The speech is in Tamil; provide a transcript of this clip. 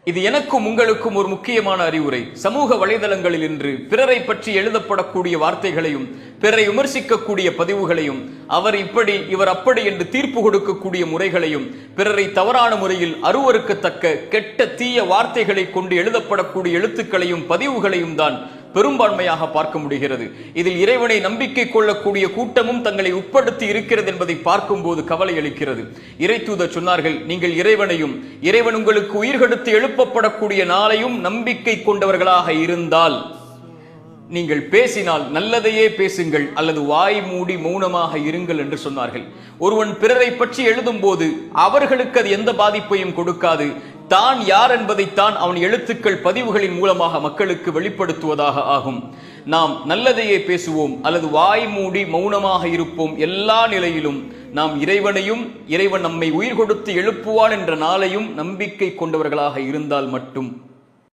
இது எனக்கும் உங்களுக்கும் ஒரு முக்கியமான அறிவுரை. சமூக வலைதளங்களில் இன்று பிறரை பற்றி எழுதப்படக்கூடிய வார்த்தைகளையும் பிறரை விமர்சிக்கக்கூடிய பதிவுகளையும் அவர் இப்படி இவர் அப்படி என்று தீர்ப்பு கொடுக்கக்கூடிய முறைகளையும் பிறரை தவறான முறையில் அருவருக்கத்தக்க கெட்ட தீய வார்த்தைகளை கொண்டு எழுதப்படக்கூடிய எழுத்துக்களையும் பதிவுகளையும் தான் பெரும்பான்மையாக பார்க்க முடிகிறது. இதில் இறைவனை நம்பிக்கை கொள்ளக்கூடிய கூட்டமும் தங்களை உட்படுத்தி இருக்கிறது என்பதை பார்க்கும் போது கவலை அளிக்கிறது. இறைத்தூதர் சொன்னார்கள், நீங்கள் இறைவனையும் இறைவன் உங்களுக்கு உயிர் கொடுத்து எழுப்பப்படக்கூடிய நாளையும் நம்பிக்கை கொண்டவர்களாக இருந்தால் நீங்கள் பேசினால் நல்லதையே பேசுங்கள் அல்லது வாய் மூடி மௌனமாக இருங்கள் என்று சொன்னார்கள். ஒருவன் பிறரை பற்றி எழுதும் போது அவர்களுக்கு அது எந்த பாதிப்பையும் கொடுக்காது. தான் யார் என்பதைத்தான் அவன் எழுத்துக்கள் பதிவுகளின் மூலமாக மக்களுக்கு வெளிப்படுத்துவதாக ஆகும். நாம் நல்லதையே பேசுவோம் அல்லது வாய் மூடி மௌனமாக இருப்போம். எல்லா நிலையிலும் நாம் இறைவனையும் இறைவன் நம்மை உயிர் கொடுத்து எழுப்புவான் என்ற நாளையும் நம்பிக்கை கொண்டவர்களாக இருந்தால் மட்டும்